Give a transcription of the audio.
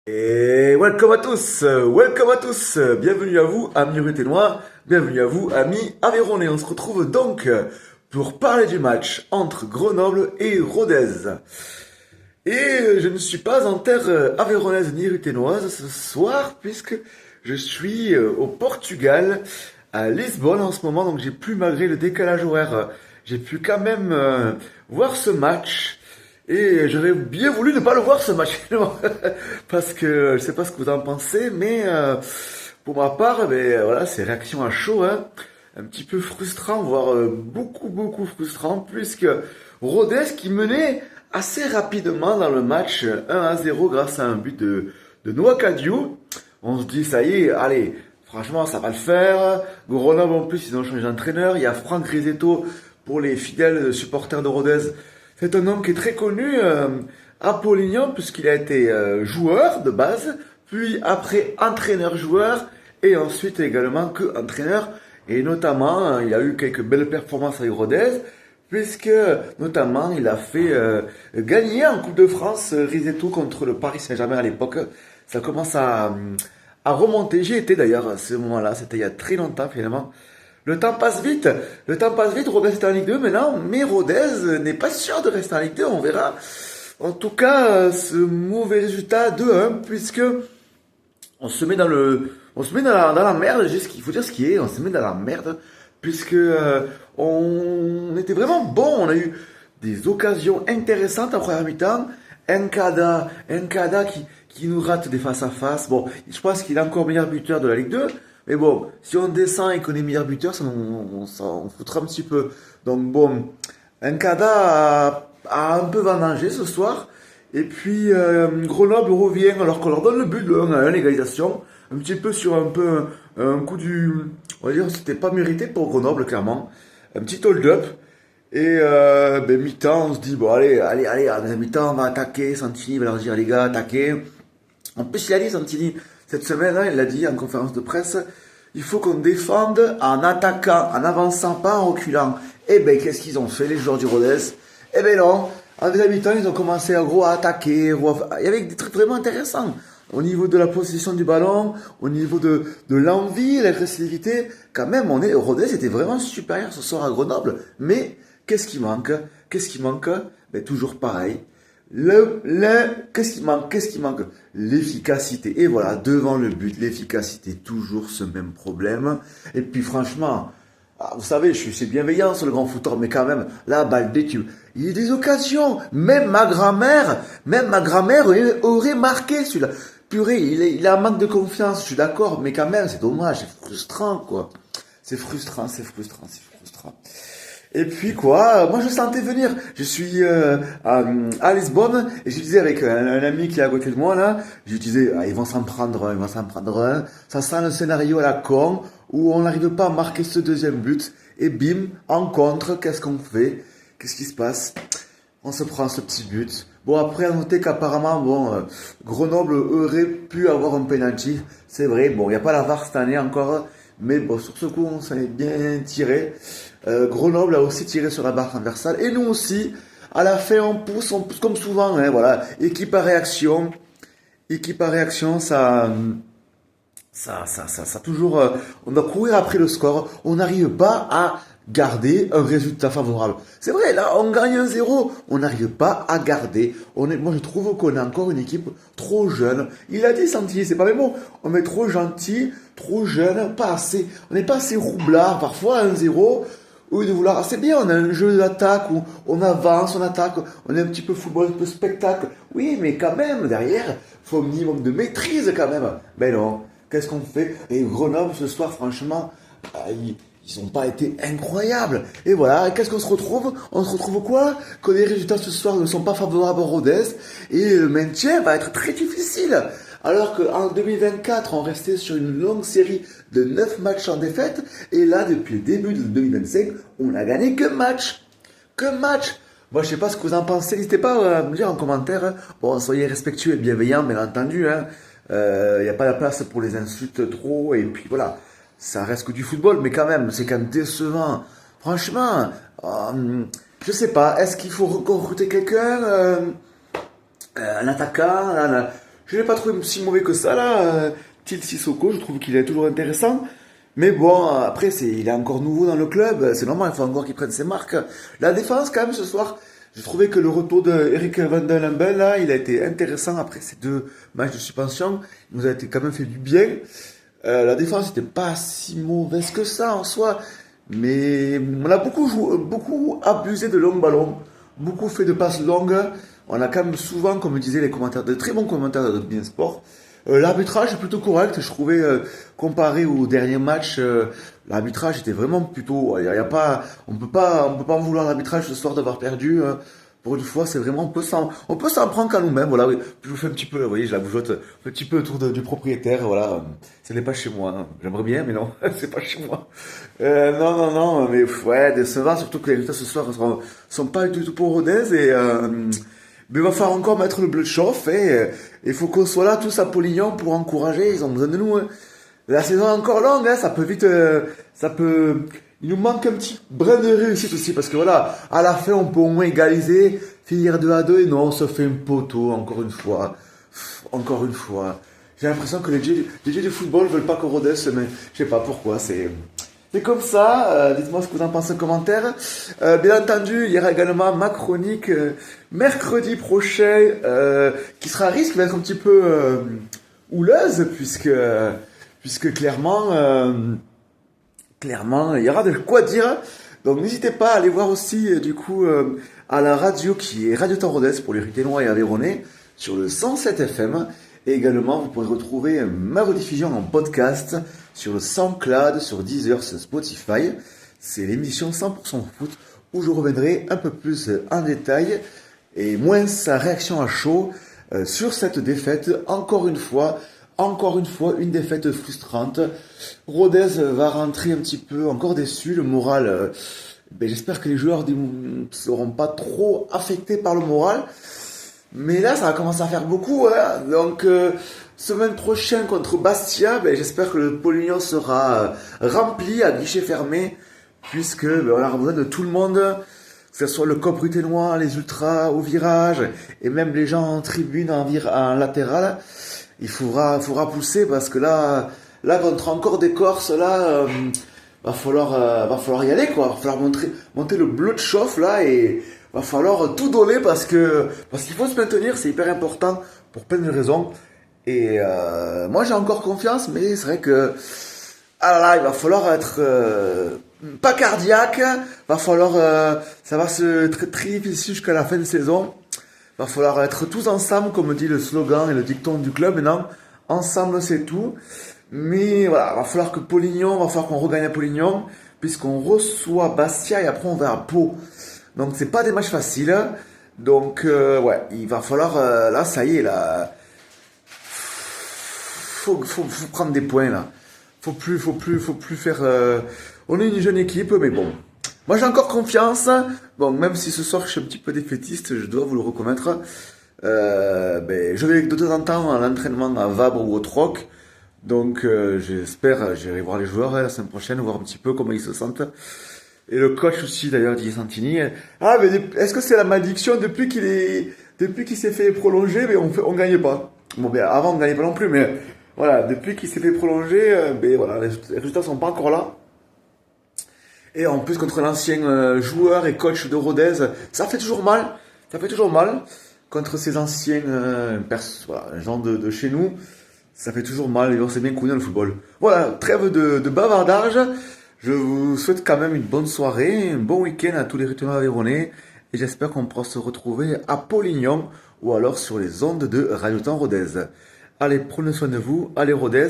Et welcome à tous, bienvenue à vous, amis ruténois, bienvenue à vous, amis aveyronnais. On se retrouve donc pour parler du match entre Grenoble et Rodez. Et je ne suis pas en terre aveyronnaise ni ruténoise ce soir, puisque je suis au Portugal, à Lisbonne en ce moment, donc j'ai pu, malgré le décalage horaire, j'ai pu quand même voir ce match. Et j'aurais bien voulu ne pas le voir ce match, finalement. Parce que je sais pas ce que vous en pensez, mais pour ma part, voilà, c'est réaction à chaud, hein. Un petit peu frustrant, voire beaucoup frustrant, puisque Rodez qui menait assez rapidement dans le match 1-0 grâce à un but de Noah Kadiou. On se dit, ça y est, allez, franchement, ça va le faire. Grenoble en plus, ils ont changé d'entraîneur. Il y a Franck Risetto pour les fidèles supporters de Rodez. C'est un homme qui est très connu à Polignan puisqu'il a été joueur de base, puis après entraîneur-joueur et ensuite également que entraîneur. Et notamment, il a eu quelques belles performances avec Rodez puisque notamment il a fait gagner en Coupe de France Risetto contre le Paris Saint-Germain à l'époque. Ça commence à remonter. J'y étais d'ailleurs à ce moment-là, c'était il y a très longtemps finalement. Le temps passe vite, Rodez est en Ligue 2 maintenant, mais Rodez n'est pas sûr de rester en Ligue 2, on verra. En tout cas, ce mauvais résultat 2-1, puisque on se met dans la merde, il faut dire ce qui est, on se met dans la merde, puisque on était vraiment bon, on a eu des occasions intéressantes en première mi-temps, Nkada qui nous rate des face à face, bon, je pense qu'il est encore meilleur buteur de la Ligue 2, mais bon, si on descend et qu'on est meilleur buteur, on s'en foutra un petit peu. Donc bon, Nkada a un peu vendangé ce soir. Et puis Grenoble revient alors qu'on leur donne le but de 1-1, l'égalisation. Un petit peu sur un coup du... On va dire c'était pas mérité pour Grenoble, clairement. Un petit hold-up. Et mi-temps, on se dit, bon allez, à la mi-temps, on va attaquer. Santini va leur dire, les gars, attaquez. En plus, il a dit, Santini, cette semaine, hein, il l'a dit en conférence de presse, il faut qu'on défende en attaquant, en avançant, pas en reculant. Eh ben, qu'est-ce qu'ils ont fait, les joueurs du Rodez? Eh ben non, en deuxième mi-temps, ils ont commencé à attaquer. Il y avait des trucs vraiment intéressants. Au niveau de la possession du ballon, au niveau de l'envie, l'agressivité, quand même, Rodez était vraiment supérieur ce soir à Grenoble. Mais, qu'est-ce qui manque? Qu'est-ce qui manque? Ben, toujours pareil. Qu'est-ce qui manque? L'efficacité. Et voilà, devant le but, l'efficacité, toujours ce même problème. Et puis franchement, vous savez, je suis bienveillant sur le grand footeur, mais quand même, là, Baldé, il y a des occasions. Même ma grand-mère aurait marqué celui-là. Purée, il a un manque de confiance, je suis d'accord, mais quand même, c'est dommage, c'est frustrant, quoi. C'est frustrant. Et puis quoi, moi je sentais venir. Je suis à Lisbonne et je disais avec un ami qui est à côté de moi là, je disais ah, ils vont s'en prendre un, ils vont s'en prendre un. Ça sent le scénario à la con où on n'arrive pas à marquer ce deuxième but et bim, en contre, qu'est-ce qu'on fait? Qu'est-ce qui se passe? On se prend ce petit but. Bon après à noter qu'apparemment Grenoble aurait pu avoir un penalty. C'est vrai, bon il n'y a pas la VAR cette année encore. Mais bon, sur ce coup, on s'en est bien tiré. Grenoble a aussi tiré sur la barre transversale. Et nous aussi, à la fin, on pousse comme souvent. Hein, voilà. Équipe à réaction, ça toujours. On doit courir après le score. On n'arrive pas à garder un résultat favorable. C'est vrai, là, on gagne 1-0. On n'arrive pas à garder. Moi, je trouve qu'on est encore une équipe trop jeune. Il a dit, Santilli, c'est pas mes mots. On est trop gentil, trop jeune, pas assez. On n'est pas assez roublard. Parfois, 1-0. Au lieu de vouloir, c'est bien, on a un jeu d'attaque où on avance, on attaque, on est un petit peu football, un peu spectacle. Oui, mais quand même, derrière, faut un minimum de maîtrise quand même. Ben non, qu'est-ce qu'on fait? Et Grenoble, ce soir, franchement, ils n'ont pas été incroyables. Et voilà, qu'est-ce qu'on se retrouve? On se retrouve quoi? Que les résultats ce soir ne sont pas favorables au Rodez et le maintien va être très difficile. Alors qu'en 2024, on restait sur une longue série de 9 matchs en défaite. Et là, depuis le début de 2025, on n'a gagné que match. Que match. Moi, je sais pas ce que vous en pensez. N'hésitez pas à me dire en commentaire. Hein. Bon, soyez respectueux et bienveillants, bien entendu. Hein. Y a pas la place pour les insultes trop. Et puis voilà, ça reste que du football. Mais quand même, c'est quand même décevant. Franchement, je sais pas. Est-ce qu'il faut recruter quelqu'un un attaquant je l'ai pas trouvé si mauvais que ça là. Til Sissoko, je trouve qu'il est toujours intéressant. Mais bon, après, il est encore nouveau dans le club, c'est normal, il faut encore qu'il prenne ses marques. La défense, quand même, ce soir, j'ai trouvé que le retour de Eric Van den Lambel, là, il a été intéressant après ces 2 matchs de suspension. Il nous a été quand même fait du bien. La défense n'était pas si mauvaise que ça en soi, mais on a beaucoup abusé de longs ballons, beaucoup fait de passes longues. On a quand même souvent, comme disaient les commentaires, de très bons commentaires de Bien Sport. L'arbitrage est plutôt correct, je trouvais, comparé au dernier match, l'arbitrage était vraiment plutôt, y a pas, on peut pas en vouloir l'arbitrage ce soir d'avoir perdu. Pour une fois, c'est vraiment, on peut s'en prendre qu'à nous-mêmes, voilà. Oui. Je vous fais un petit peu, vous voyez, je la bougeotte, un petit peu autour du propriétaire, voilà. Ce n'est pas chez moi, hein. J'aimerais bien, mais non, c'est pas chez moi. Non, mais ouais, décevant, surtout que les résultats ce soir sont pas du tout pour Rodez mais il va falloir encore mettre le bleu de chauffe et il faut qu'on soit là tous à Polignon pour encourager, ils ont besoin de nous. Hein. La saison est encore longue, hein, ça peut vite, il nous manque un petit brin de réussite aussi parce que voilà, à la fin on peut au moins égaliser, finir 2-2 et non, on se fait un poteau encore une fois. Encore une fois. J'ai l'impression que les DJ du football veulent pas qu'on Rodez, mais je sais pas pourquoi, c'est comme ça, dites-moi ce que vous en pensez en commentaire. Bien entendu, il y aura également ma chronique mercredi prochain, qui sera à risque, qui va être un petit peu houleuse, puisque clairement, il y aura de quoi dire. Donc n'hésitez pas à aller voir aussi, du coup, à la radio qui est Radio Temps Rodez pour les Ruténois et Aveyronais, sur le 107 FM. Et également, vous pourrez retrouver ma rediffusion en podcast sur le SoundCloud, sur Deezer, sur Spotify. C'est l'émission 100% foot où je reviendrai un peu plus en détail et moins sa réaction à chaud sur cette défaite. Encore une fois, une défaite frustrante. Rodez va rentrer un petit peu encore déçu. Le moral, j'espère que les joueurs ne seront pas trop affectés par le moral. Mais là, ça va commencer à faire beaucoup. Hein. Donc, semaine prochaine contre Bastia, j'espère que le Polignon sera rempli à guichet fermé, puisque on a besoin de tout le monde, que ce soit le COP ruténois, les ultras au virage, et même les gens en tribune, en latéral. Il faudra pousser, parce que là contre encore des Corses, là, va falloir y aller, quoi. Va falloir monter le bleu de chauffe, là, et va falloir tout donner parce qu'il faut se maintenir, c'est hyper important pour plein de raisons. Et moi j'ai encore confiance, mais c'est vrai que il va falloir être pas cardiaque, va falloir ça va se très difficile jusqu'à la fin de saison. Va falloir être tous ensemble, comme dit le slogan et le dicton du club. Maintenant, ensemble c'est tout. Mais voilà, va falloir qu'on regagne à Polignon, puisqu'on reçoit Bastia et après on va à Pau. Donc c'est pas des matchs faciles. Donc ouais, il va falloir là, ça y est là. Faut prendre des points là. Faut plus faire. On est une jeune équipe, mais bon. Moi j'ai encore confiance. Bon, même si ce soir je suis un petit peu défaitiste, je dois vous le reconnaître. Je vais de temps en temps à l'entraînement à Vabre ou au Troc. Donc j'espère, j'irai voir les joueurs la semaine prochaine, voir un petit peu comment ils se sentent. Et le coach aussi d'ailleurs, Didier Santini. Ah, mais est-ce que c'est la malédiction depuis qu'il s'est fait prolonger, mais on gagne pas. Bon, avant on gagnait pas non plus, mais voilà, depuis qu'il s'est fait prolonger, voilà, les résultats sont pas encore là. Et en plus contre l'ancien joueur et coach de Rodez, ça fait toujours mal. Ça fait toujours mal contre ces anciens gens de chez nous. Ça fait toujours mal et on s'est bien connu dans le football. Voilà, trêve de bavardage. Je vous souhaite quand même une bonne soirée, un bon week-end à tous les Ruténois aveyronnais. Et j'espère qu'on pourra se retrouver à Polignon ou alors sur les ondes de Radio Temps Rodez. Allez, prenez soin de vous. Allez Rodez.